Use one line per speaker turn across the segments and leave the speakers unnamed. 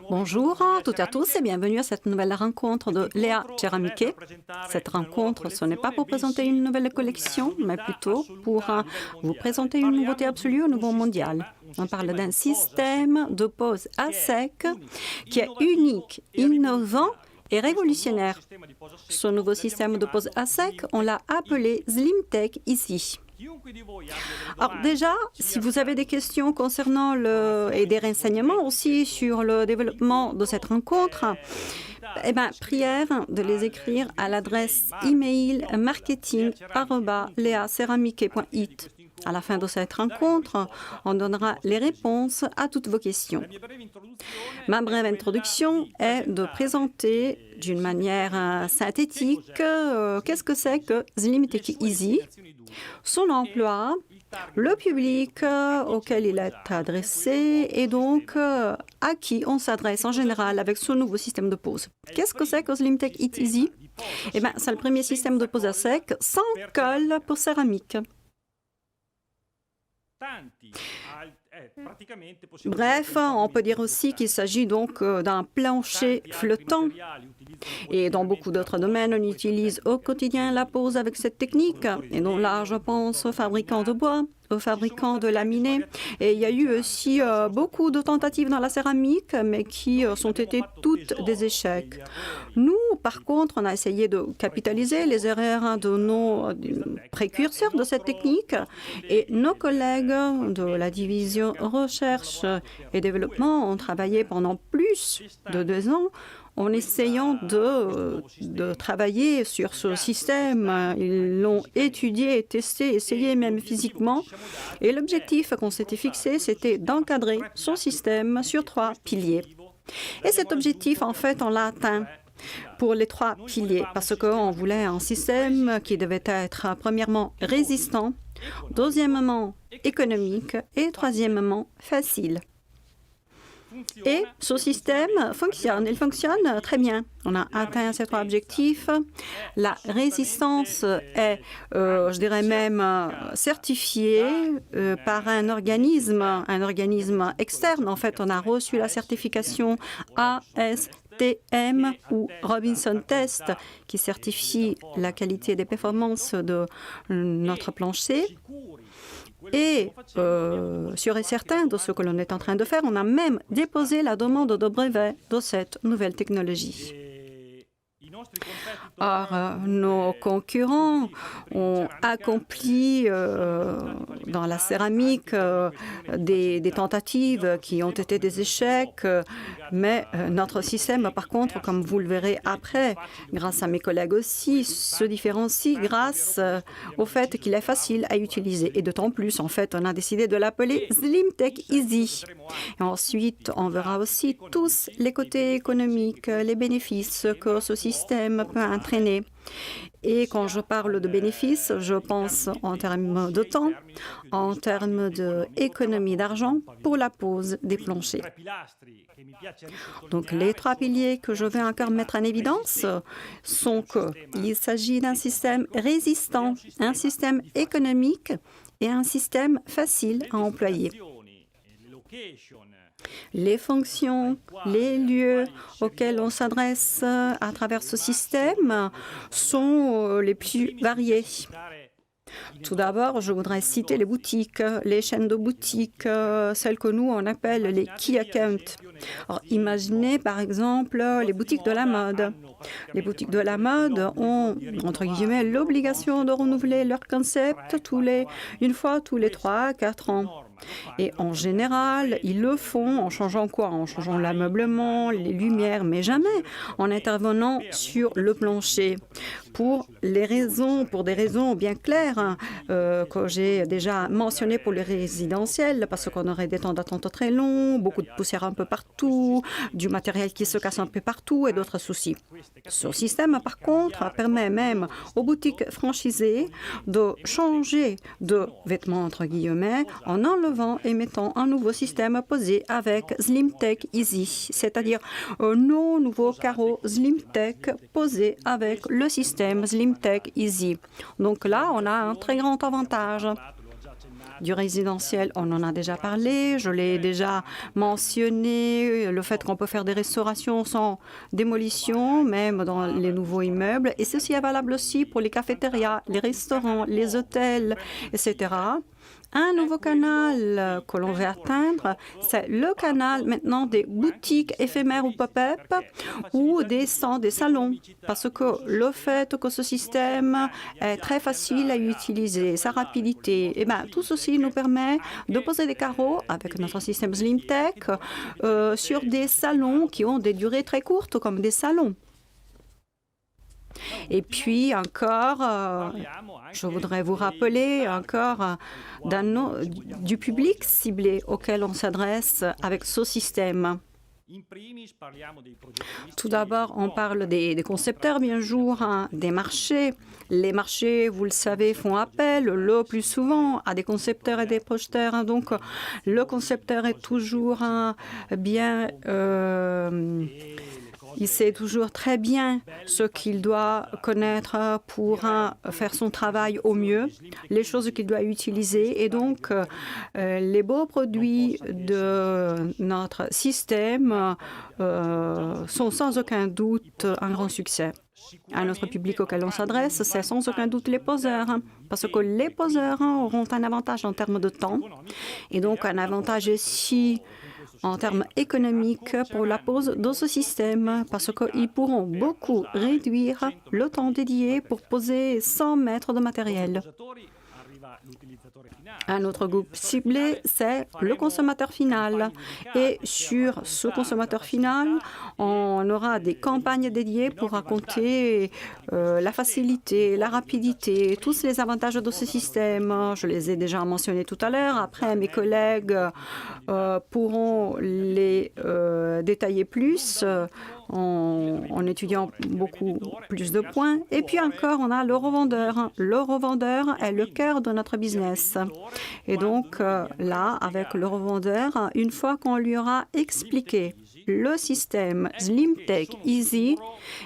Bonjour à toutes et à tous et bienvenue à cette nouvelle rencontre de Lea Ceramiche. Cette rencontre, ce n'est pas pour présenter une nouvelle collection, mais plutôt pour vous présenter une nouveauté absolue au niveau mondial. On parle d'un système de pose à sec qui est unique, innovant et révolutionnaire. Ce nouveau système de pose à sec, on l'a appelé SlimTech Easy. Alors déjà, si vous avez des questions concernant et des renseignements aussi sur le développement de cette rencontre, prière de les écrire à l'adresse email marketing@leaceramiche.it. À la fin de cette rencontre, on donnera les réponses à toutes vos questions. Ma brève introduction est de présenter d'une manière synthétique qu'est-ce que c'est que SlimTech Easy, son emploi, le public auquel il est adressé et donc à qui on s'adresse en général avec ce nouveau système de pose. Qu'est-ce que c'est que SlimTech Easy? C'est le premier système de pose à sec sans colle pour céramique. Bref, on peut dire aussi qu'il s'agit donc d'un plancher flottant. Et dans beaucoup d'autres domaines, on utilise au quotidien la pose avec cette technique. Et donc là, je pense aux fabricants de bois, aux fabricants de laminés. Et il y a eu aussi beaucoup de tentatives dans la céramique, mais qui sont été toutes des échecs. Nous, par contre, on a essayé de capitaliser les erreurs de nos précurseurs de cette technique. Et nos collègues de la division recherche et développement ont travaillé pendant plus de 2 ans en essayant de travailler sur ce système. Ils l'ont étudié, testé, essayé même physiquement. Et l'objectif qu'on s'était fixé, c'était d'encadrer son système sur 3 piliers. Et cet objectif, en fait, on l'a atteint pour les 3 piliers, parce qu'on voulait un système qui devait être premièrement résistant, deuxièmement économique et troisièmement facile. Et ce système fonctionne, il fonctionne très bien. On a atteint ces 3 objectifs. La résistance est, je dirais même, certifiée par un organisme externe. En fait, on a reçu la certification ASTM ou Robinson Test qui certifie la qualité des performances de notre plancher. Et sûr et certain de ce que l'on est en train de faire, on a même déposé la demande de brevet de cette nouvelle technologie. Or, nos concurrents ont accompli dans la céramique des tentatives qui ont été des échecs, mais notre système, par contre, comme vous le verrez après, grâce à mes collègues aussi, se différencie grâce au fait qu'il est facile à utiliser. Et d'autant plus, en fait, on a décidé de l'appeler SlimTech Easy. Et ensuite, on verra aussi tous les côtés économiques, les bénéfices que ce système peut entraîner. Et quand je parle de bénéfices, je pense en termes de temps, en termes d'économie d'argent pour la pose des planchers. Donc les 3 piliers que je vais encore mettre en évidence sont qu'il s'agit d'un système résistant, un système économique et un système facile à employer. Les fonctions, les lieux auxquels on s'adresse à travers ce système sont les plus variés. Tout d'abord, je voudrais citer les boutiques, les chaînes de boutiques, celles que nous, on appelle les key accounts. Alors, imaginez par exemple les boutiques de la mode. Les boutiques de la mode ont, entre guillemets, l'obligation de renouveler leur concept une fois tous les 3 à 4 ans. Et en général, ils le font en changeant quoi? En changeant l'ameublement, les lumières, mais jamais en intervenant sur le plancher. Pour des raisons bien claires que j'ai déjà mentionnées pour les résidentiels, parce qu'on aurait des temps d'attente très longs, beaucoup de poussière un peu partout, du matériel qui se casse un peu partout et d'autres soucis. Ce système, par contre, permet même aux boutiques franchisées de changer de vêtements, entre guillemets, en enlevant et mettant un nouveau système posé avec SlimTech Easy, c'est-à-dire nos nouveaux carreaux SlimTech posés avec le système SlimTech Easy. Donc là, on a un très grand avantage. du résidentiel, on en a déjà parlé, je l'ai déjà mentionné, le fait qu'on peut faire des restaurations sans démolition, même dans les nouveaux immeubles. Et ceci est valable aussi pour les cafétérias, les restaurants, les hôtels, etc. Un nouveau canal que l'on veut atteindre, c'est le canal maintenant des boutiques éphémères ou pop-up ou des salons. Parce que le fait que ce système est très facile à utiliser, sa rapidité, eh bien, tout ceci nous permet de poser des carreaux avec notre système SlimTech sur des salons qui ont des durées très courtes, comme des salons. Et puis encore, je voudrais vous rappeler encore du public ciblé auquel on s'adresse avec ce système. Tout d'abord, on parle des concepteurs, bien sûr, des marchés. Les marchés, vous le savez, font appel le plus souvent à des concepteurs et des projeteurs. Donc, le concepteur est toujours bien... il sait toujours très bien ce qu'il doit connaître pour faire son travail au mieux, les choses qu'il doit utiliser. Et donc, les beaux produits de notre système sont sans aucun doute un grand succès. À notre public auquel on s'adresse, c'est sans aucun doute les poseurs, parce que les poseurs auront un avantage en termes de temps, et donc un avantage ici en termes économiques pour la pose de ce système, parce qu'ils pourront beaucoup réduire le temps dédié pour poser 100 mètres de matériel. Un autre groupe ciblé, c'est le consommateur final. Et sur ce consommateur final, on aura des campagnes dédiées pour raconter la facilité, la rapidité, tous les avantages de ce système. Je les ai déjà mentionnés tout à l'heure. Après, mes collègues pourront les détailler plus en étudiant beaucoup plus de points. Et puis encore, on a le revendeur. Le revendeur est le cœur de notre business. Et donc là, avec le revendeur, une fois qu'on lui aura expliqué le système SlimTech Easy,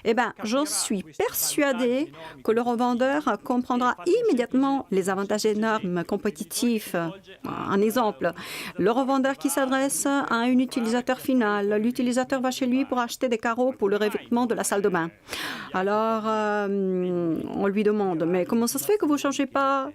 eh bien, je suis persuadée que le revendeur comprendra immédiatement les avantages énormes compétitifs. Un exemple, le revendeur qui s'adresse à un utilisateur final. L'utilisateur va chez lui pour acheter des carreaux pour le revêtement de la salle de bain. Alors, on lui demande, mais comment ça se fait que vous ne changez pas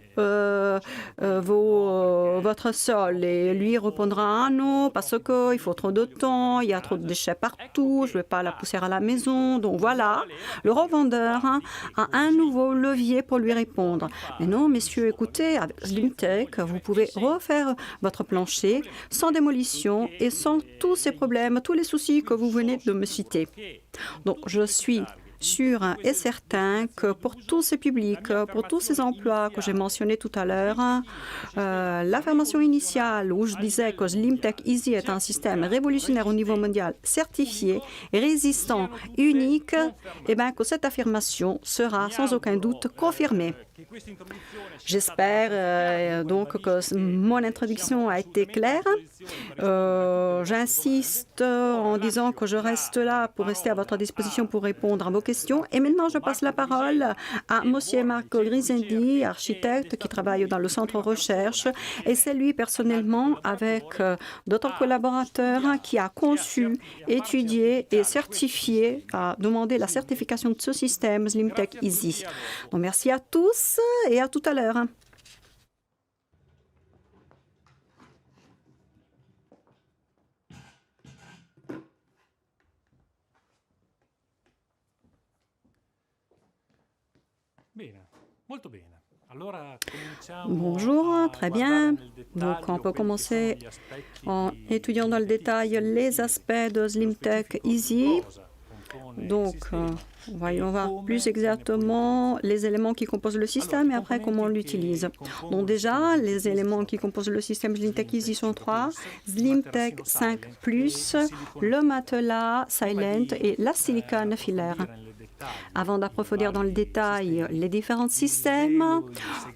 votre sol? Et lui répondra, ah non, parce qu'il faut trop de temps, il y a trop de déchets partout, je ne veux pas la poussière à la maison. Donc voilà, le revendeur a un nouveau levier pour lui répondre. Mais non, messieurs, écoutez, avec SlimTech, vous pouvez refaire votre plancher sans démolition et sans tous ces problèmes, tous les soucis que vous venez de me citer. Donc, je suis sûr et certain que pour tous ces publics, pour tous ces emplois que j'ai mentionnés tout à l'heure, l'affirmation initiale où je disais que SlimTech Easy est un système révolutionnaire au niveau mondial, certifié, résistant, unique, et bien que cette affirmation sera sans aucun doute confirmée. J'espère donc que mon introduction a été claire. J'insiste en disant que je reste là pour rester à votre disposition pour répondre à vos questions. Et maintenant, je passe la parole à M. Marco Grisendi, architecte qui travaille dans le centre recherche. Et c'est lui personnellement, avec d'autres collaborateurs, qui a conçu, étudié et certifié, a demandé la certification de ce système SlimTech Easy. Donc, merci à tous et à tout à l'heure. Bonjour, très bien. Donc, on peut commencer en étudiant dans le détail les aspects de SlimTech Easy. Donc, voyons voir plus exactement les éléments qui composent le système et après comment on l'utilise. Donc déjà, les éléments qui composent le système SlimTech Easy sont 3. SlimTech 5+, le matelas Silent et la silicone filaire. Avant d'approfondir dans le détail les différents systèmes,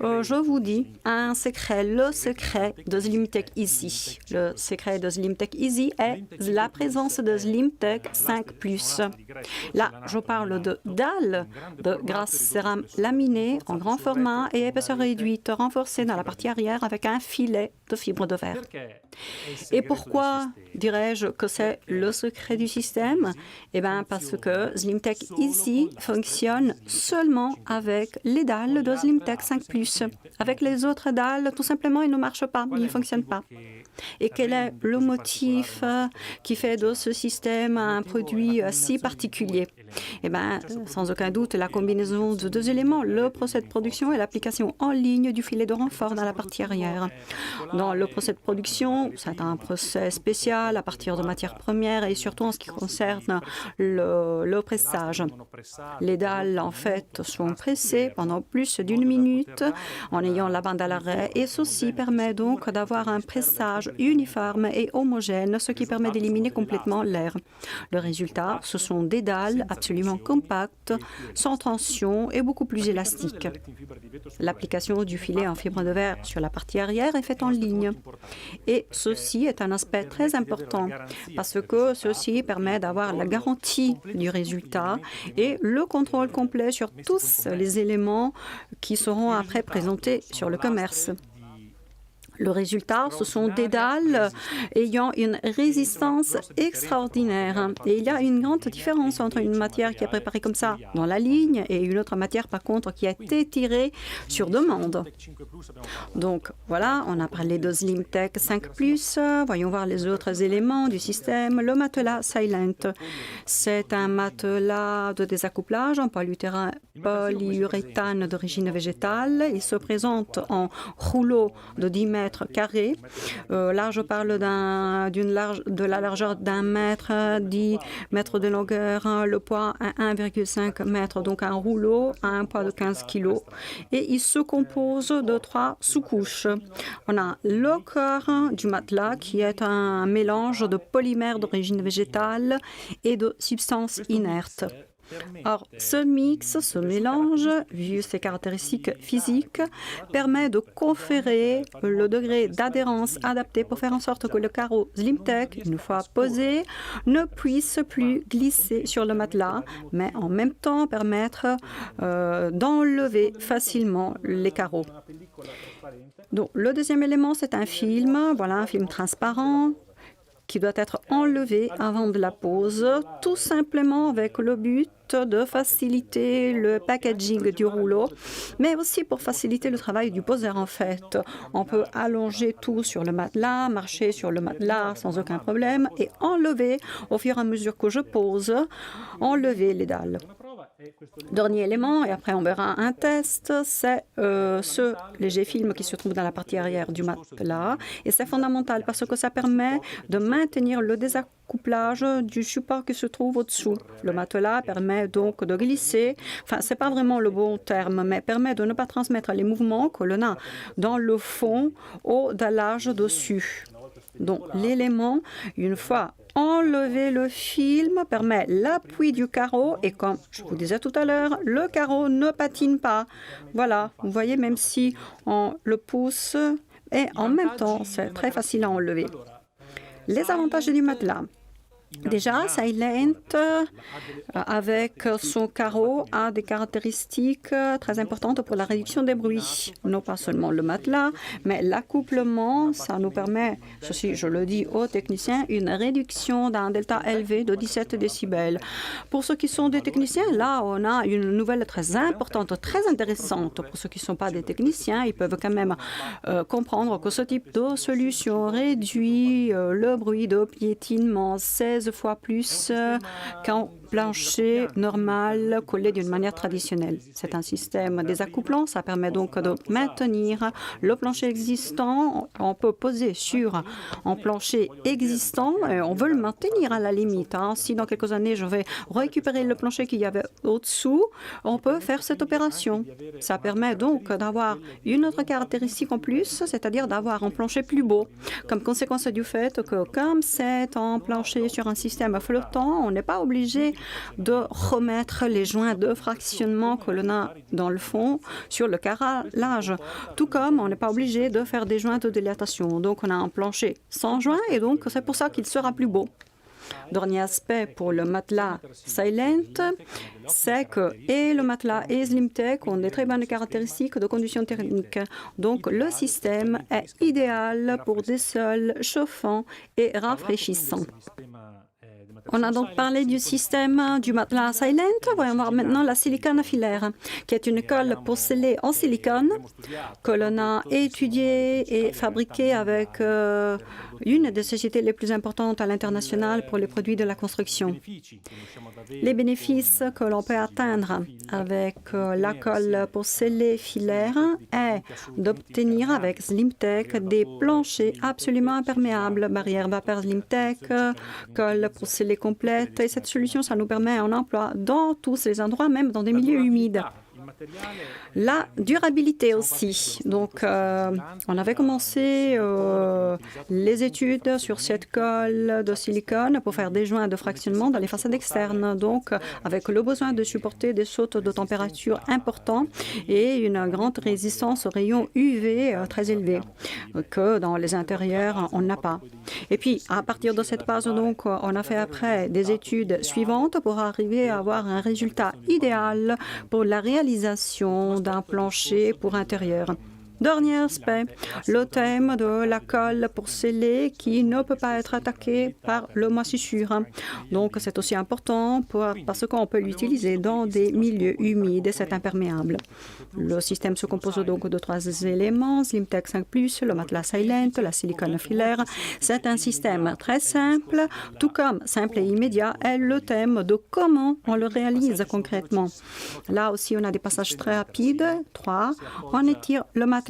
je vous dis un secret, le secret de SlimTech Easy. Le secret de SlimTech Easy est la présence de SlimTech 5+. Là, je parle de dalles de graisse cérame laminée en grand format et épaisseur réduite renforcée dans la partie arrière avec un filet de fibre de verre. Et pourquoi dirais-je que c'est le secret du système? Eh bien, parce que SlimTech Easy fonctionne seulement avec les dalles de SlimTech 5+. Avec les autres dalles, tout simplement, ils ne marchent pas, ils ne fonctionnent pas. Et quel est le motif qui fait de ce système un produit si particulier? Eh bien, sans aucun doute, la combinaison de deux éléments, le procès de production et l'application en ligne du filet de renfort dans la partie arrière. Dans le procès de production, c'est un procès spécial à partir de matières premières et surtout en ce qui concerne le pressage. Les dalles, en fait, sont pressées pendant plus d'une minute en ayant la bande à l'arrêt et ceci permet donc d'avoir un pressage uniforme et homogène, ce qui permet d'éliminer complètement l'air. Le résultat, ce sont des dalles absolument compactes, sans tension et beaucoup plus élastiques. L'application du filet en fibre de verre sur la partie arrière est faite en ligne. Et ceci est un aspect très important parce que ceci permet d'avoir la garantie du résultat et le contrôle complet sur tous les éléments qui seront après présentés sur le commerce. Le résultat, ce sont des dalles ayant une résistance extraordinaire. Et il y a une grande différence entre une matière qui est préparée comme ça dans la ligne et une autre matière, par contre, qui a été tirée sur demande. Donc, voilà, on a parlé de SlimTech 5+. Voyons voir les autres éléments du système. Le matelas Silent. C'est un matelas de désaccouplage en polyuréthane d'origine végétale. Il se présente en rouleau de 10 mètres carrés. Là, je parle de la largeur d'1 mètre, 10 mètres de longueur, le poids à 1,5 mètre, donc un rouleau à un poids de 15 kg. Et il se compose de 3 sous-couches. On a le corps du matelas qui est un mélange de polymères d'origine végétale et de substances inertes. Or, ce mix, ce mélange, vu ses caractéristiques physiques, permet de conférer le degré d'adhérence adapté pour faire en sorte que le carreau SlimTech, une fois posé, ne puisse plus glisser sur le matelas, mais en même temps permettre d'enlever facilement les carreaux. Donc, le deuxième élément, c'est un film, voilà, un film transparent, qui doit être enlevé avant de la pose, tout simplement avec le but de faciliter le packaging du rouleau, mais aussi pour faciliter le travail du poseur en fait. On peut allonger tout sur le matelas, marcher sur le matelas sans aucun problème et enlever, au fur et à mesure que je pose, enlever les dalles. Dernier élément, et après on verra un test, c'est ce léger film qui se trouve dans la partie arrière du matelas. Et c'est fondamental parce que ça permet de maintenir le désaccouplage du support qui se trouve au-dessous. Le matelas permet donc de glisser, enfin c'est pas vraiment le bon terme, mais permet de ne pas transmettre les mouvements que l'on a dans le fond au dallage dessus. Donc l'élément, une fois enlever le film permet l'appui du carreau et comme je vous disais tout à l'heure, le carreau ne patine pas. Voilà, vous voyez, même si on le pousse et en même temps, c'est très facile à enlever. Les avantages du matelas. Déjà, Silent, avec son carreau, a des caractéristiques très importantes pour la réduction des bruits. Non pas seulement le matelas, mais l'accouplement, ça nous permet, ceci je le dis aux techniciens, une réduction d'un delta élevé de 17 décibels. Pour ceux qui sont des techniciens, là, on a une nouvelle très importante, très intéressante. Pour ceux qui ne sont pas des techniciens, ils peuvent quand même comprendre que ce type de solution réduit le bruit de piétinement 16 fois plus qu'un plancher normal collé d'une manière traditionnelle. C'est un système désaccouplant, ça permet donc de maintenir le plancher existant. On peut poser sur un plancher existant et on veut le maintenir à la limite. Si dans quelques années je vais récupérer le plancher qu'il y avait au-dessous, on peut faire cette opération. Ça permet donc d'avoir une autre caractéristique en plus, c'est-à-dire d'avoir un plancher plus beau. Comme conséquence du fait que comme c'est un plancher sur un système flottant, on n'est pas obligé de remettre les joints de fractionnement que l'on a dans le fond sur le carrelage. Tout comme on n'est pas obligé de faire des joints de dilatation. Donc on a un plancher sans joints et donc c'est pour ça qu'il sera plus beau. Dernier aspect pour le matelas Silent, c'est que et le matelas et SlimTech ont des très bonnes caractéristiques de conditions thermiques. Donc le système est idéal pour des sols chauffants et rafraîchissants. On a donc parlé du système du matelas Silent. Voyons voir maintenant la silicone filaire, qui est une colle pour sceller en silicone que l'on a étudiée et fabriquée avec une des sociétés les plus importantes à l'international pour les produits de la construction. Les bénéfices que l'on peut atteindre avec la colle pour sceller filaire est d'obtenir avec SlimTech des planchers absolument imperméables, barrière vapeur SlimTech, colle pour sceller complète. Et cette solution, ça nous permet un emploi dans tous les endroits, même dans des milieux humides. La durabilité aussi. Donc, on avait commencé les études sur cette colle de silicone pour faire des joints de fractionnement dans les façades externes. Donc, avec le besoin de supporter des sautes de température importants et une grande résistance aux rayons UV très élevés que dans les intérieurs, on n'a pas. Et puis, à partir de cette base, donc, on a fait après des études suivantes pour arriver à avoir un résultat idéal pour la réalisation d'un plancher pour intérieur. Dernier aspect, le thème de la colle pour sceller qui ne peut pas être attaqué par le moisissure. Donc, c'est aussi important parce qu'on peut l'utiliser dans des milieux humides et c'est imperméable. Le système se compose donc de 3 éléments, SlimTech 5+, le matelas Silent, la silicone filaire. C'est un système très simple, tout comme simple et immédiat est le thème de comment on le réalise concrètement. Là aussi, on a des passages très rapides. 3, on étire le matelas.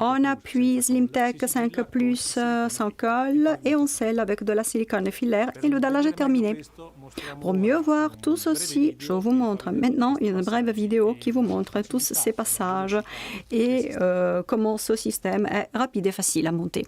On appuie SlimTech 5+, sans colle et on scelle avec de la silicone filaire et le dallage est terminé. Pour mieux voir tout ceci, je vous montre maintenant une brève vidéo qui vous montre tous ces passages et comment ce système est rapide et facile à monter.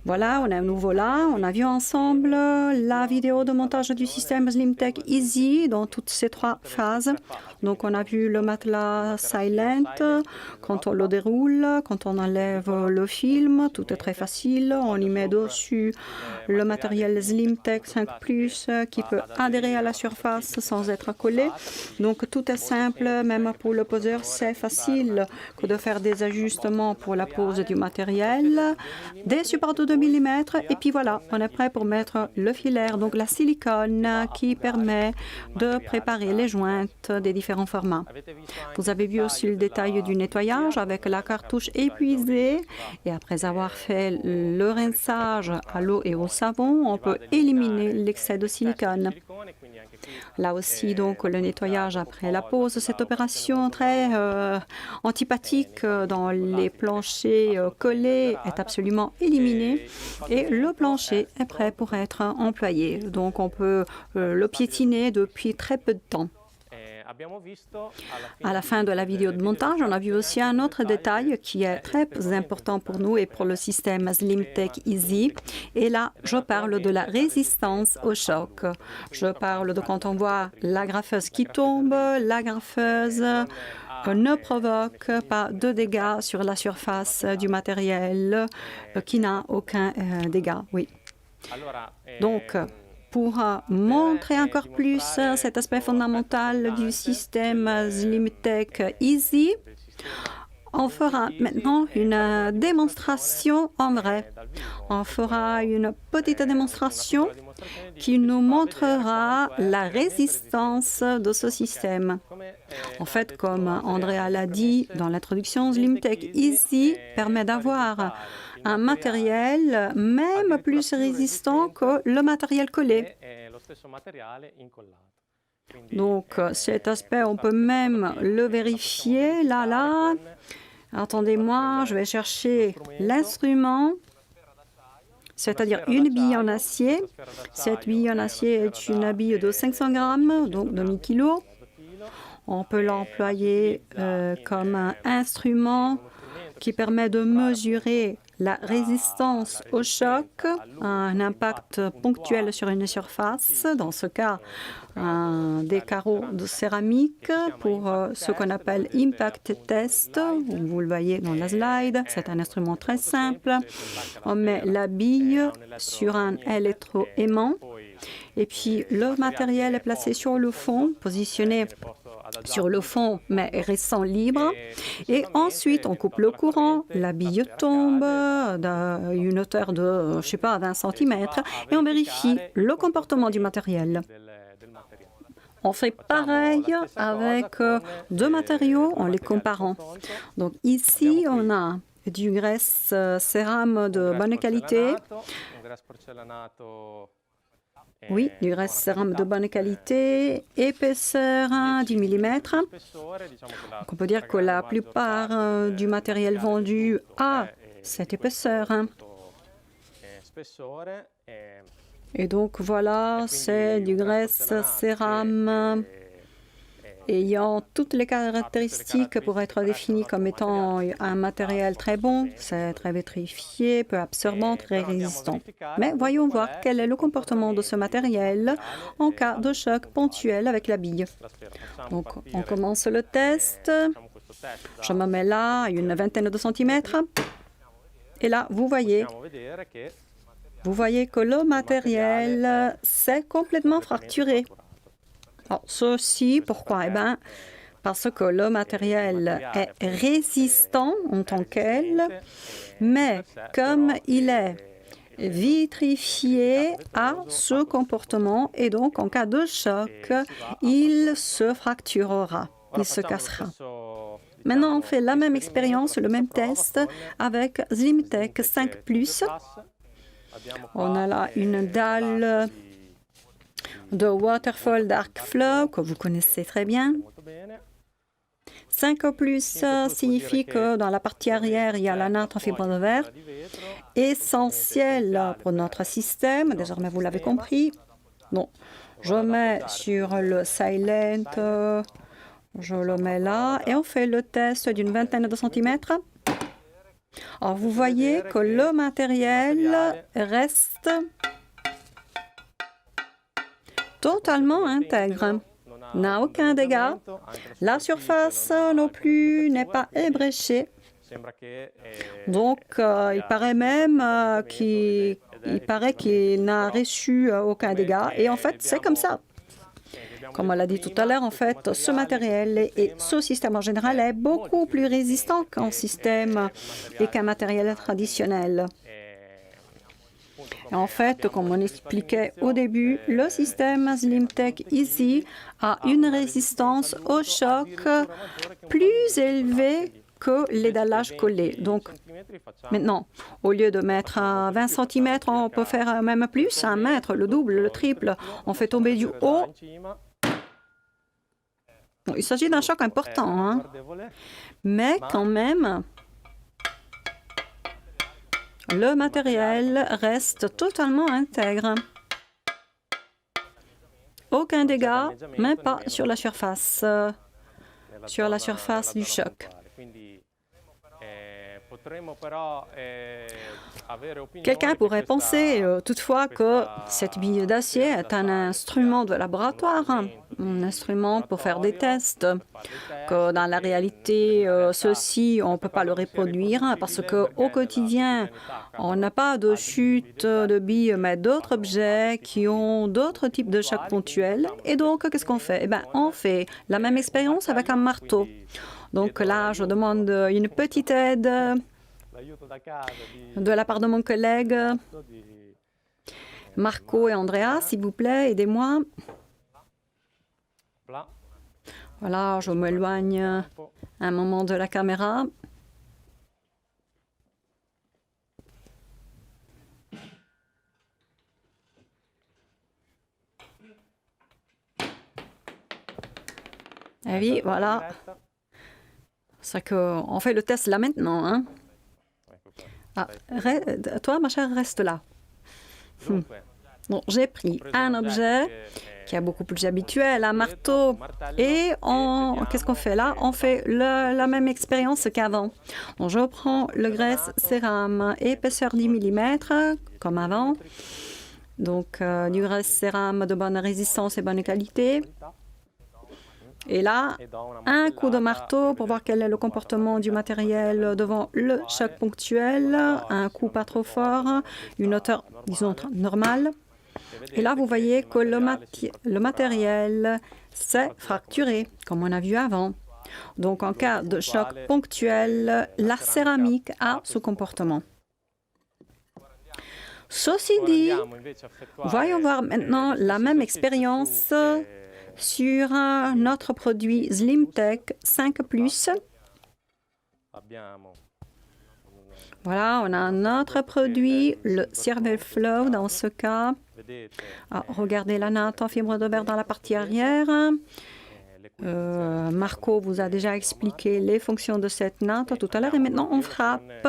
Voilà, on est à nouveau là. On a vu ensemble la vidéo de montage du système SlimTech Easy dans toutes ces 3 phases. Donc, on a vu le matelas silent, quand on le déroule, quand on enlève le film, tout est très facile. On y met dessus le matériel SlimTech 5 Plus qui peut adhérer à la surface sans être collé. Donc, tout est simple, même pour le poseur, c'est facile que de faire des ajustements pour la pose du matériel, des supports de 2 mm, et puis voilà, on est prêt pour mettre le filaire, donc la silicone qui permet de préparer les jointes des différents formats. Vous avez vu aussi le détail du nettoyage avec la cartouche épuisée, et après avoir fait le rinçage à l'eau et au savon, on peut éliminer l'excès de silicone. Là aussi, donc, le nettoyage après la pose, cette opération très antipathique dans les planchers collés est absolument éliminée et le plancher est prêt pour être employé. Donc, on peut le piétiner depuis très peu de temps. À la fin de la vidéo de montage, on a vu aussi un autre détail qui est très important pour nous et pour le système SlimTech Easy. Et là, je parle de la résistance au choc. Je parle de quand on voit la graffeuse qui tombe, la graffeuse ne provoque pas de dégâts sur la surface du matériel qui n'a aucun dégât. Oui. Donc, pour montrer encore plus cet aspect fondamental du système SlimTech Easy, on fera maintenant une démonstration en vrai. On fera une petite démonstration qui nous montrera la résistance de ce système. En fait, comme Andrea l'a dit dans l'introduction, SlimTech Easy permet d'avoir un matériel même plus résistant que le matériel collé. Donc, cet aspect, on peut même le vérifier. Là. Attendez-moi, je vais chercher l'instrument, c'est-à-dire une bille en acier. Cette bille en acier est une bille de 500 grammes, donc demi-kilo. On peut l'employer comme un instrument qui permet de mesurer la résistance au choc, un impact ponctuel sur une surface, dans ce cas des carreaux de céramique pour ce qu'on appelle Impact Test. Vous le voyez dans la slide, c'est un instrument très simple. On met la bille sur un électroaimant et puis le matériel est placé sur le fond, positionné sur le fond, mais restant libre. Et ensuite, on coupe le courant, la bille tombe d'une hauteur de, je sais pas, 20 cm, et on vérifie le comportement du matériel. On fait pareil avec 2 matériaux en les comparant. Donc ici, on a du graisse cérame de bonne qualité. Oui, du graisse cérame de bonne qualité, épaisseur 10 mm. Donc on peut dire que la plupart du matériel vendu a cette épaisseur. Et donc voilà, c'est du graisse cérame ayant toutes les caractéristiques pour être défini comme étant un matériel très bon. C'est très vitrifié, peu absorbant, très résistant. Mais voyons voir quel est le comportement de ce matériel en cas de choc ponctuel avec la bille. Donc, on commence le test. Je me mets là à une vingtaine de centimètres. Et là, vous voyez que le matériel s'est complètement fracturé. Alors, ceci, pourquoi? Eh bien, parce que le matériel est résistant en tant qu'elle, mais comme il est vitrifié à ce comportement, et donc en cas de choc, il se fracturera, il se cassera. Maintenant, on fait la même expérience, le même test avec SlimTech 5 Plus. On a là une dalle de Waterfall Dark Flow que vous connaissez très bien. 5 plus signifie que dans la partie arrière, il y a la natte en fibre de verre, essentielle pour notre système. Désormais, vous l'avez compris. Bon, je mets sur le silent, je le mets là, et on fait le test d'une vingtaine de centimètres. Alors, vous voyez que le matériel reste totalement intègre, n'a aucun dégât. La surface non plus n'est pas ébréchée. Donc, il paraît même qu'il n'a reçu aucun dégât. Et en fait, c'est comme ça. Comme on l'a dit tout à l'heure, en fait, ce matériel et ce système en général est beaucoup plus résistant qu'un système et qu'un matériel traditionnel. Et en fait, comme on expliquait au début, le système SlimTech Easy a une résistance au choc plus élevée que les dallages collés. Donc, maintenant, au lieu de mettre à 20 cm, on peut faire même plus, 1 mètre, le double, le triple. On fait tomber du haut. Bon, il s'agit d'un choc important, hein? Mais quand même, le matériel reste totalement intègre. Aucun dégât, même pas sur la surface du choc. Quelqu'un pourrait penser toutefois que cette bille d'acier est un instrument de laboratoire, un instrument pour faire des tests, que dans la réalité, ceci, on ne peut pas le reproduire parce qu'au quotidien, on n'a pas de chute de billes, mais d'autres objets qui ont d'autres types de chocs ponctuels. Et donc, qu'est-ce qu'on fait? Eh bien, on fait la même expérience avec un marteau. Donc là, je demande une petite aide de la part de mon collègue Marco et Andrea, s'il vous plaît, aidez-moi. Voilà, je m'éloigne un moment de la caméra. Et oui, voilà. C'est qu'on fait le test là maintenant, hein? Ah, toi, ma chère, reste là. Bon, j'ai pris un objet qui est beaucoup plus habituel, un marteau, et qu'est-ce qu'on fait là? On fait la même expérience qu'avant. Donc, je prends le graisse cérame, épaisseur 10 mm, comme avant. Donc, du graisse cérame de bonne résistance et bonne qualité. Et là, un coup de marteau pour voir quel est le comportement du matériel devant le choc ponctuel. Un coup pas trop fort, une hauteur, disons, normale. Et là, vous voyez que le matériel s'est fracturé, comme on a vu avant. Donc, en cas de choc ponctuel, la céramique a ce comportement. Ceci dit, voyons voir maintenant la même expérience sur notre produit SlimTech 5+. Voilà, on a un autre produit, le CirvelFlow dans ce cas. Ah, regardez la natte en fibre de verre dans la partie arrière. Marco vous a déjà expliqué les fonctions de cette natte tout à l'heure. Et maintenant, on frappe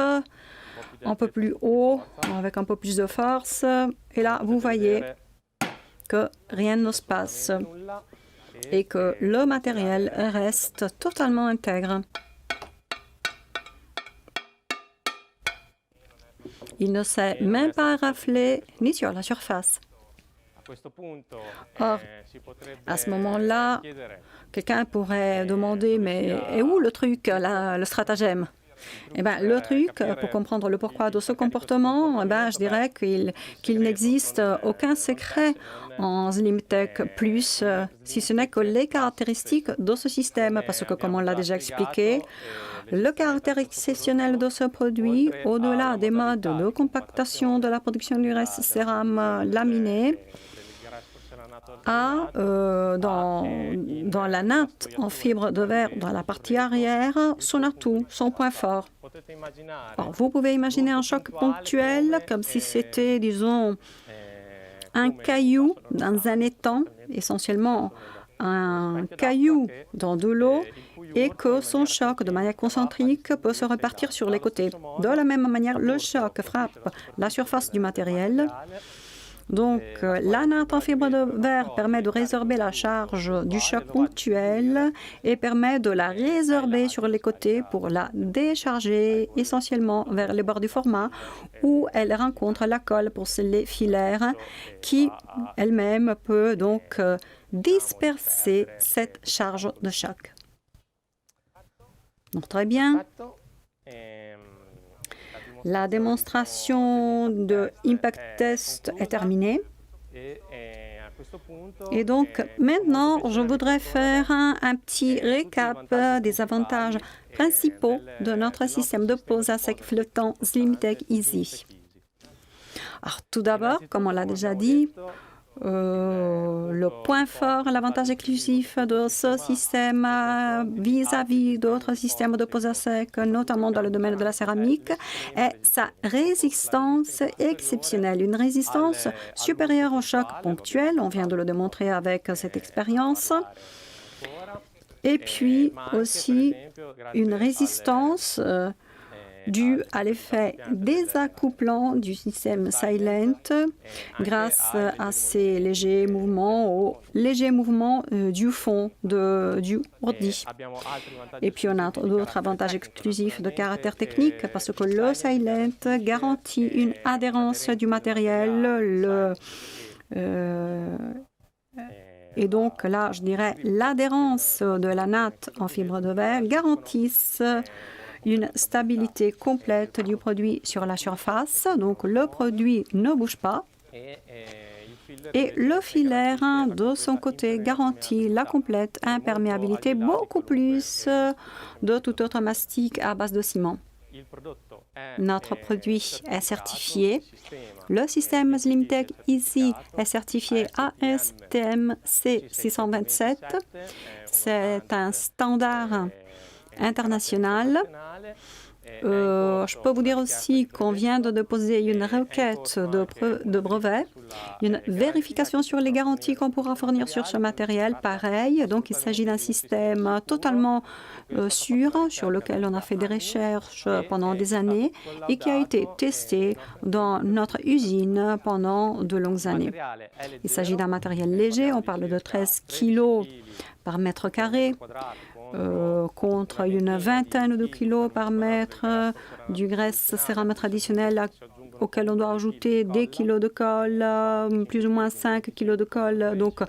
un peu plus haut, avec un peu plus de force. Et là, vous voyez que rien ne se passe et que le matériel reste totalement intègre. Il ne s'est même pas raflé ni sur la surface. Or, à ce moment-là, quelqu'un pourrait demander, mais est où le truc, le stratagème? Eh bien, le truc, pour comprendre le pourquoi de ce comportement, je dirais qu'il n'existe aucun secret en SlimTech+, si ce n'est que les caractéristiques de ce système, parce que, comme on l'a déjà expliqué, le caractère exceptionnel de ce produit, au-delà des modes de compactation de la production du graisse cérame laminé, a dans la natte en fibre de verre, dans la partie arrière, son atout, son point fort. Alors, vous pouvez imaginer un choc ponctuel comme si c'était, disons, un caillou dans un étang, essentiellement un caillou dans de l'eau, et que son choc de manière concentrique peut se répartir sur les côtés. De la même manière, le choc frappe la surface du matériel Donc, la natte en fibre de verre permet de résorber la charge du choc ponctuel et permet de la résorber sur les côtés pour la décharger essentiellement vers les bords du format où elle rencontre la colle pour les filaires qui elle-même peut donc disperser cette charge de choc. Donc, très bien. La démonstration de Impact Test est terminée. Et donc, maintenant, je voudrais faire un petit récap des avantages principaux de notre système de pose à sec flottant SlimTech Easy. Alors, tout d'abord, comme on l'a déjà dit, le point fort, l'avantage exclusif de ce système vis-à-vis d'autres systèmes de pose à sec, notamment dans le domaine de la céramique, est sa résistance exceptionnelle. Une résistance supérieure au choc ponctuel, on vient de le démontrer avec cette expérience. Et puis aussi une résistance dû à l'effet désaccouplant du système Silent grâce à ces légers mouvements, du fond du ordi. Et puis on a d'autres avantages exclusifs de caractère technique parce que le Silent garantit une adhérence du matériel, et donc là, je dirais l'adhérence de la natte en fibre de verre garantissent une stabilité complète du produit sur la surface. Donc, le produit ne bouge pas. Et le filaire, de son côté, garantit la complète imperméabilité, beaucoup plus de tout autre mastic à base de ciment. Notre produit est certifié. Le système SlimTech Easy est certifié ASTM C627. C'est un standard international. Je peux vous dire aussi qu'on vient de déposer une requête de brevet, une vérification sur les garanties qu'on pourra fournir sur ce matériel. Pareil, donc il s'agit d'un système totalement sûr, sur lequel on a fait des recherches pendant des années et qui a été testé dans notre usine pendant de longues années. Il s'agit d'un matériel léger, on parle de 13 kg par mètre carré, contre une vingtaine de kilos par mètre du graisse céramique traditionnel auquel on doit ajouter des kilos de colle, plus ou moins 5 kilos de colle, donc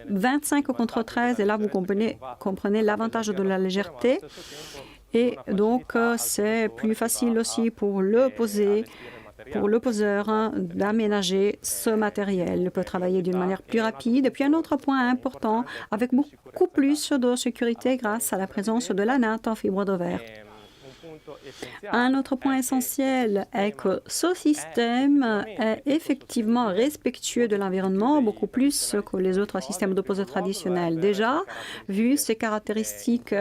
25 contre 13, et là vous comprenez l'avantage de la légèreté. Et donc c'est plus facile aussi pour le poseur d'aménager ce matériel. Il peut travailler d'une manière plus rapide. Et puis un autre point important, avec beaucoup plus de sécurité grâce à la présence de la natte en fibre de verre. Un autre point essentiel est que ce système est effectivement respectueux de l'environnement, beaucoup plus que les autres systèmes de pose traditionnels. Déjà, vu ses caractéristiques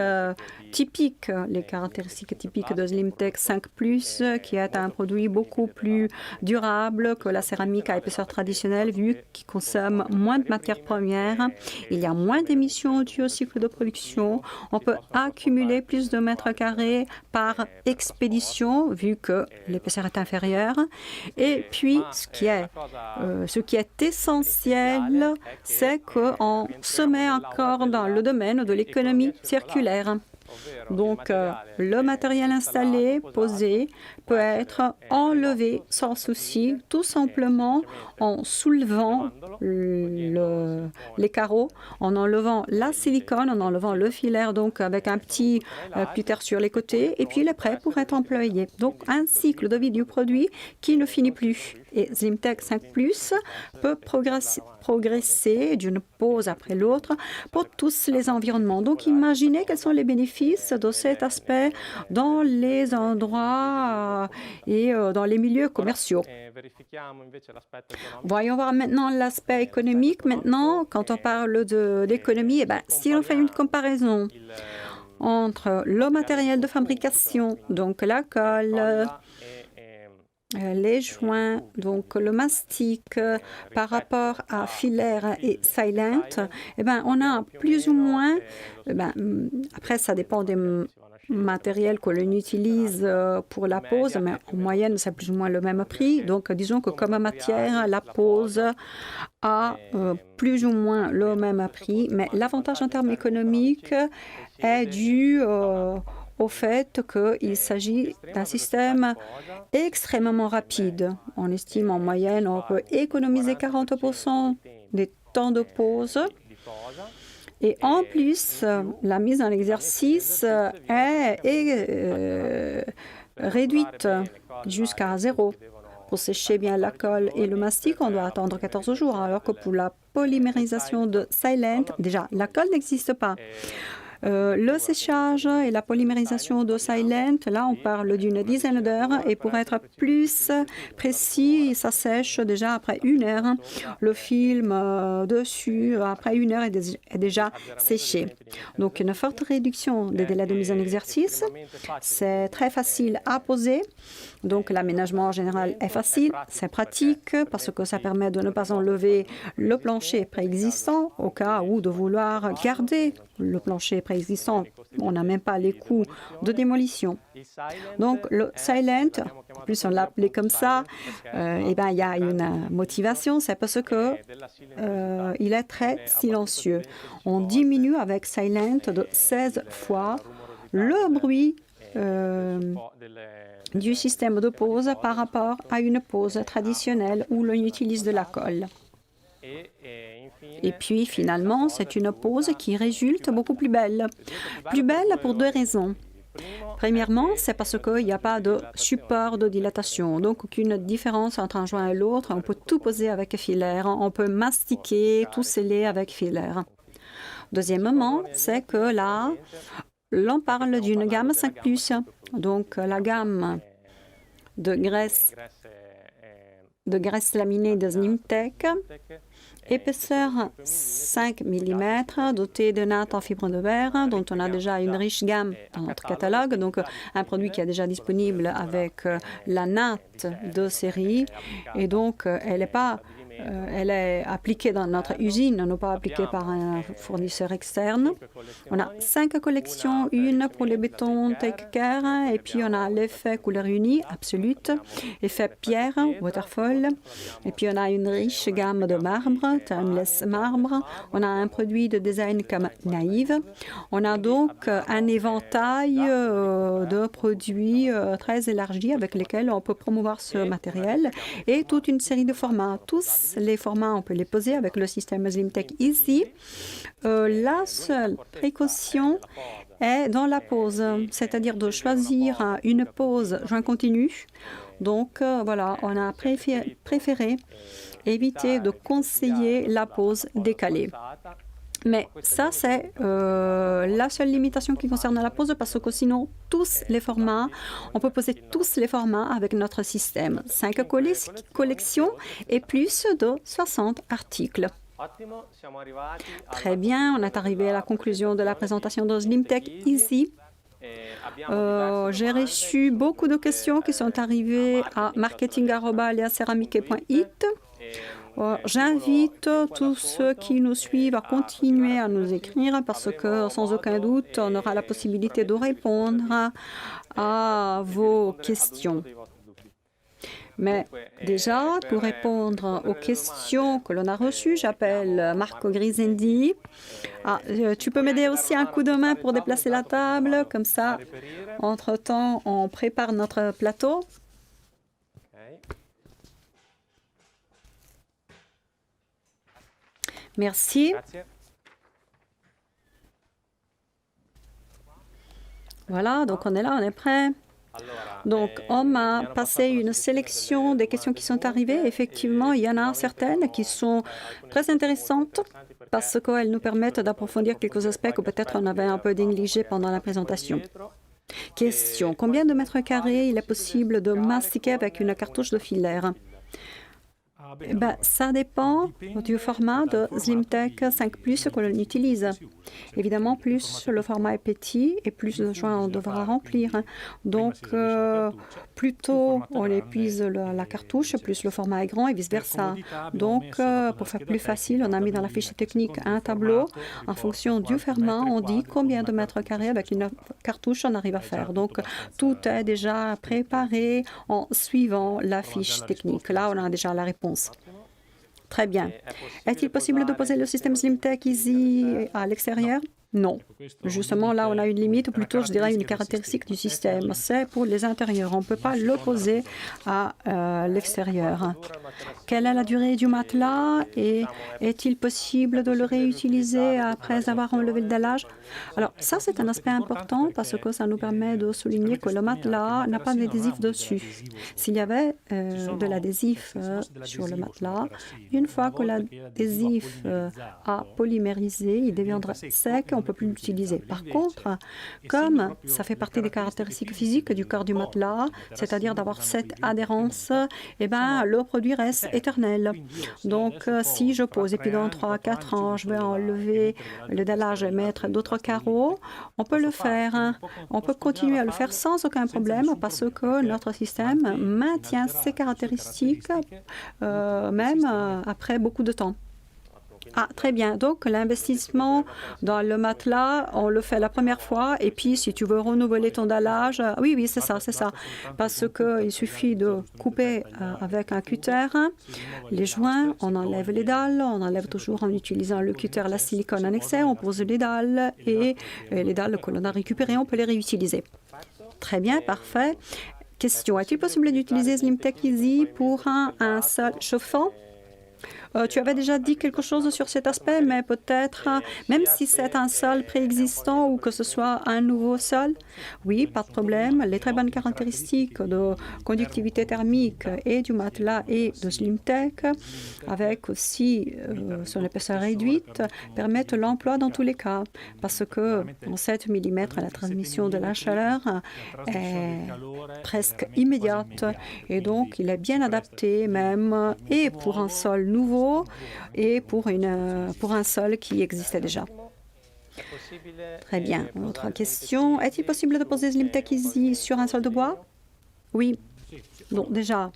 typiques, les caractéristiques typiques de SlimTech 5+, qui est un produit beaucoup plus durable que la céramique à épaisseur traditionnelle, vu qu'il consomme moins de matières premières, il y a moins d'émissions dues au cycle de production, on peut accumuler plus de mètres carrés par expédition, vu que l'épaisseur est inférieure. Et puis, ce qui est essentiel, c'est qu'on se met encore dans le domaine de l'économie circulaire. Donc, le matériel installé, posé, peut être enlevé sans souci, tout simplement en soulevant les carreaux, en enlevant la silicone, en enlevant le filaire, donc avec un petit putter sur les côtés, et puis il est prêt pour être employé. Donc, un cycle de vie du produit qui ne finit plus. Et SlimTech 5+, peut progresser d'une pose après l'autre pour tous les environnements. Donc, imaginez quels sont les bénéfices de cet aspect dans les endroits et dans les milieux commerciaux. Voyons voir maintenant l'aspect économique. Maintenant, quand on parle d'économie, si on fait une comparaison entre le matériel de fabrication, donc la colle, les joints, donc le mastic, par rapport à filaire et silent, on a plus ou moins, après ça dépend matériel que l'on utilise pour la pose, mais en moyenne, c'est plus ou moins le même prix. Donc, disons que comme matière, la pose a plus ou moins le même prix, mais l'avantage en termes économiques est dû au fait qu'il s'agit d'un système extrêmement rapide. On estime en moyenne on peut économiser 40% des temps de pause. Et en plus, la mise en exercice est réduite jusqu'à 0. Pour sécher bien la colle et le mastic, on doit attendre 14 jours, alors que pour la polymérisation de Silent, déjà, la colle n'existe pas. Le séchage et la polymérisation de Silent, là, on parle d'une dizaine d'heures. Et pour être plus précis, ça sèche déjà après 1 heure. Le film dessus, après 1 heure, est déjà séché. Donc, une forte réduction des délais de mise en exercice. C'est très facile à poser. Donc, l'aménagement en général est facile. C'est pratique parce que ça permet de ne pas enlever le plancher préexistant au cas où de vouloir garder le plancher préexistant. On n'a même pas les coûts de démolition. Donc, le Silent, en plus on l'a appelé comme ça, il y a une motivation, c'est parce que il est très silencieux. On diminue avec Silent de 16 fois le bruit du système de pose par rapport à une pose traditionnelle où l'on utilise de la colle. Et puis, finalement, c'est une pose qui résulte beaucoup plus belle. Plus belle pour 2 raisons. Premièrement, c'est parce qu'il n'y a pas de support de dilatation, donc aucune différence entre un joint et l'autre. On peut tout poser avec filaire, on peut mastiquer, tout sceller avec filaire. Deuxièmement, c'est que là, l'on parle d'une gamme 5+. Donc, la gamme de graisse laminée de Slimtech, épaisseur 5 mm, dotée de nattes en fibre de verre, dont on a déjà une riche gamme dans notre catalogue. Donc, un produit qui est déjà disponible avec la natte de série. Et donc, elle est appliquée dans notre usine, non pas appliquée par un fournisseur externe. On a 5 collections, une pour les bétons Take Care, et puis on a l'effet couleur unie, Absolute, effet pierre, Waterfall, et puis on a une riche gamme de marbre, Timeless Marbre. On a un produit de design comme Naïve. On a donc un éventail de produits très élargi avec lesquels on peut promouvoir ce matériel et toute une série de formats. Tous les formats, on peut les poser avec le système Slimtech Easy. La seule précaution est dans la pose, c'est-à-dire de choisir une pose joint continu. Donc, voilà, on a préféré éviter de conseiller la pose décalée. Mais ça, c'est la seule limitation qui concerne la pose, parce que sinon, tous les formats, on peut poser tous les formats avec notre système. 5 collections et plus de 60 articles. Très bien, on est arrivé à la conclusion de la présentation de Slimtech Easy. J'ai reçu beaucoup de questions qui sont arrivées à marketing@leaceramique.it. J'invite tous ceux qui nous suivent à continuer à nous écrire parce que, sans aucun doute, on aura la possibilité de répondre à vos questions. Mais déjà, pour répondre aux questions que l'on a reçues, j'appelle Marco Grisendi. Tu peux m'aider aussi un coup de main pour déplacer la table, comme ça, entre-temps, on prépare notre plateau. Merci. Voilà, donc on est là, on est prêt. Donc, on m'a passé une sélection des questions qui sont arrivées. Effectivement, il y en a certaines qui sont très intéressantes parce qu'elles nous permettent d'approfondir quelques aspects que peut-être on avait un peu négligés pendant la présentation. Question. Combien de mètres carrés il est possible de mastiquer avec une cartouche de filaire? Ça dépend du format de Slimtech 5+ que l'on utilise. Évidemment, plus le format est petit et plus de joints on devra remplir. Donc, plus tôt on épuise la cartouche, plus le format est grand et vice-versa. Donc, pour faire plus facile, on a mis dans la fiche technique un tableau. En fonction du format, on dit combien de mètres carrés avec une cartouche on arrive à faire. Donc, tout est déjà préparé en suivant la fiche technique. Là, on a déjà la réponse. Très bien. Est-il possible de poser le système SlimTech Easy à l'extérieur? Non. Justement, là, on a une limite, ou plutôt, je dirais, une caractéristique du système. C'est pour les intérieurs. On ne peut pas le poser à l'extérieur. Quelle est la durée du matelas et est-il possible de le réutiliser après avoir enlevé le dallage? Alors, ça, c'est un aspect important parce que ça nous permet de souligner que le matelas n'a pas d'adhésif dessus. S'il y avait de l'adhésif sur le matelas, une fois que l'adhésif a polymérisé, il deviendra sec, on ne peut plus l'utiliser. Par contre, comme ça fait partie des caractéristiques physiques du corps du matelas, c'est-à-dire d'avoir cette adhérence, eh ben, le produit reste éternel. Donc, si je pose et puis dans 3 à 4 ans, je vais enlever le dallage et mettre d'autres carreaux, on peut le faire. On peut continuer à le faire sans aucun problème parce que notre système maintient ses caractéristiques même après beaucoup de temps. Ah, très bien. Donc, l'investissement dans le matelas, on le fait la première fois. Et puis, si tu veux renouveler ton dallage, oui, oui, c'est ça, c'est ça. Parce qu'il suffit de couper avec un cutter les joints, on enlève les dalles, on enlève toujours en utilisant le cutter la silicone en excès, on pose les dalles et les dalles que l'on a récupérées, on peut les réutiliser. Très bien, parfait. Question, est-il possible d'utiliser SlimTech Easy pour un sol chauffant? Tu avais déjà dit quelque chose sur cet aspect, mais peut-être, même si c'est un sol préexistant ou que ce soit un nouveau sol, oui, pas de problème. Les très bonnes caractéristiques de conductivité thermique et du matelas et de SlimTech, avec aussi son épaisseur réduite, permettent l'emploi dans tous les cas, parce que en 7 mm, la transmission de la chaleur est presque immédiate, et donc il est bien adapté même, et pour un sol nouveau, et pour un sol qui existait déjà. Très bien. Autre question. Est-il possible de poser SlimTech Easy sur un sol de bois? Oui. Donc déjà,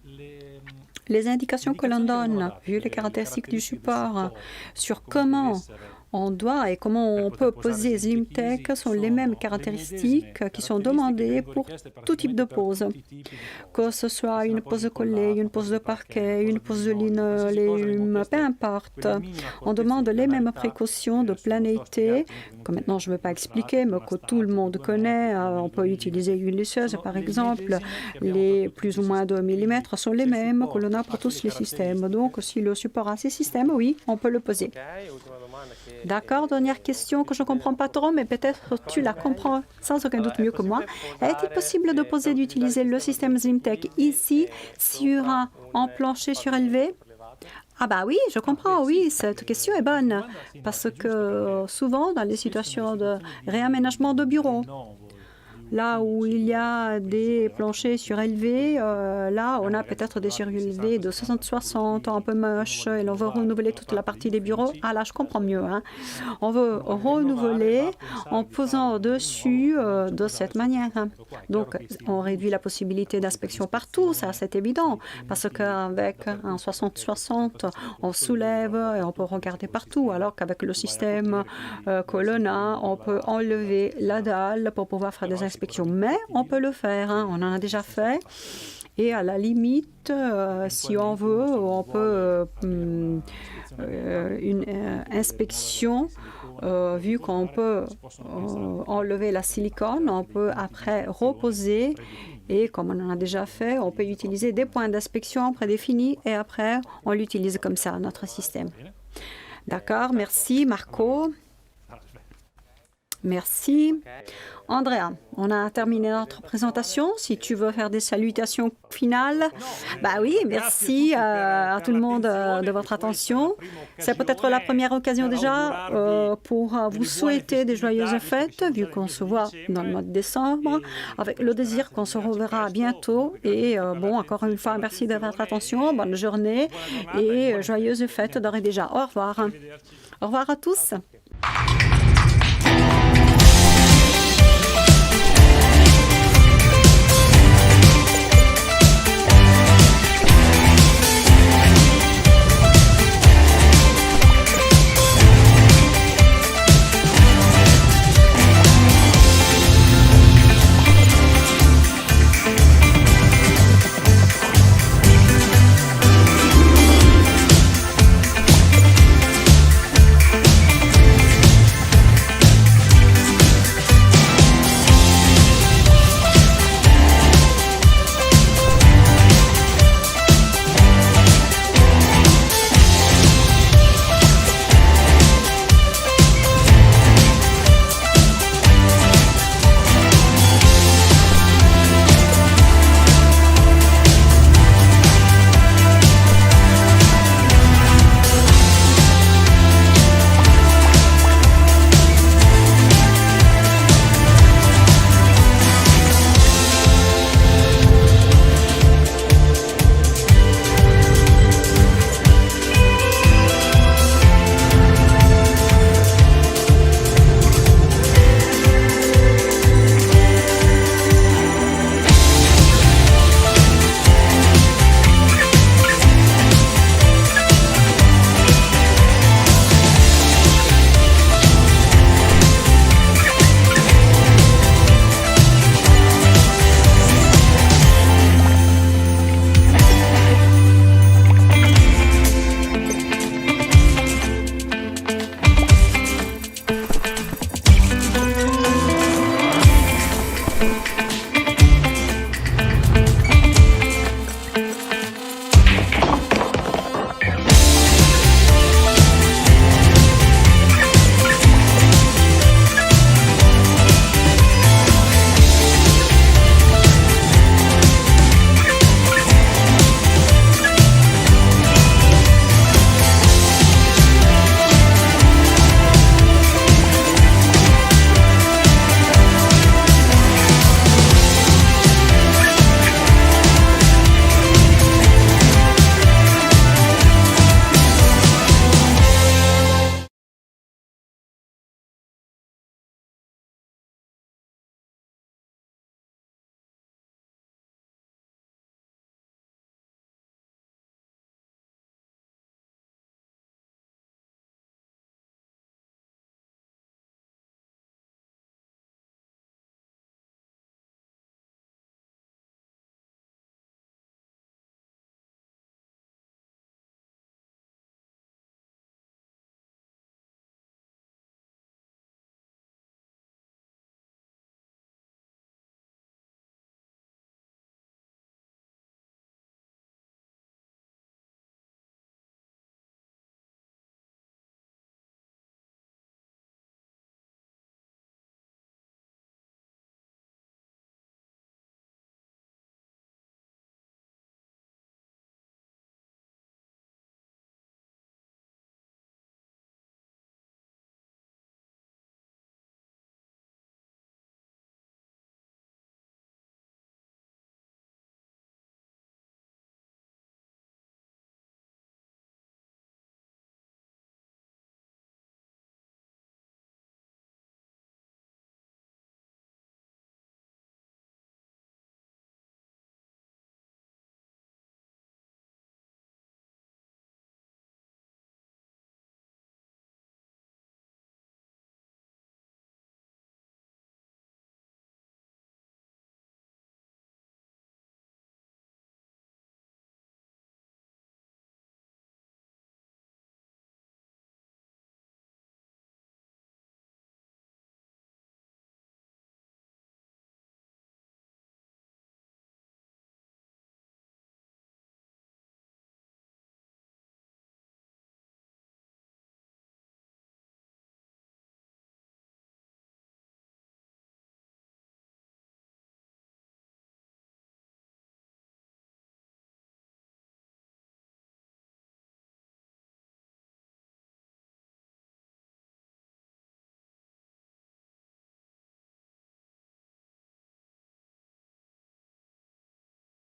les indications que l'on donne, vu les caractéristiques du support, sur comment on doit et comment on peut poser SlimTech sont les mêmes caractéristiques qui sont demandées pour tout type de pose. Que ce soit une pose collée, une pose de parquet, une pose de linoléum, peu importe. On demande les mêmes précautions de planéité, que maintenant je ne vais pas expliquer, mais que tout le monde connaît. On peut utiliser une lisseuse, par exemple. Les plus ou moins 2 mm sont les mêmes que l'on a pour tous les systèmes. Donc, si le support a ces systèmes, oui, on peut le poser. D'accord, dernière question que je ne comprends pas trop, mais peut-être tu la comprends sans aucun doute mieux que moi. Est-il possible de poser d'utiliser le système SlimTech ici sur un plancher surélevé? Ah bah oui, je comprends, oui, cette question est bonne, parce que souvent dans les situations de réaménagement de bureaux, là où il y a des planchers surélevés, là, on a peut-être des surélevés de 60-60, un peu moche, et l'on veut renouveler toute la partie des bureaux. Ah là, je comprends mieux. Hein. On veut renouveler en posant dessus de cette manière. Hein. Donc, on réduit la possibilité d'inspection partout, ça, c'est évident, parce qu'avec un 60-60, on soulève et on peut regarder partout, alors qu'avec le système que l'on a, on peut enlever la dalle pour pouvoir faire des inspections. Mais on peut le faire, hein. On en a déjà fait. Et à la limite, si on veut, on peut une inspection, vu qu'on peut enlever la silicone, on peut après reposer. Et comme on en a déjà fait, on peut utiliser des points d'inspection prédéfinis et après, on l'utilise comme ça, notre système. D'accord, merci Marco. Merci. Andrea, on a terminé notre présentation. Si tu veux faire des salutations finales. Bah oui, merci à tout le monde de votre attention. C'est peut-être la première occasion déjà pour vous souhaiter des joyeuses fêtes, vu qu'on se voit dans le mois de décembre, avec le désir qu'on se reverra bientôt. Et bon, encore une fois, merci de votre attention, bonne journée et joyeuses fêtes d'ores et déjà. Au revoir. Au revoir à tous.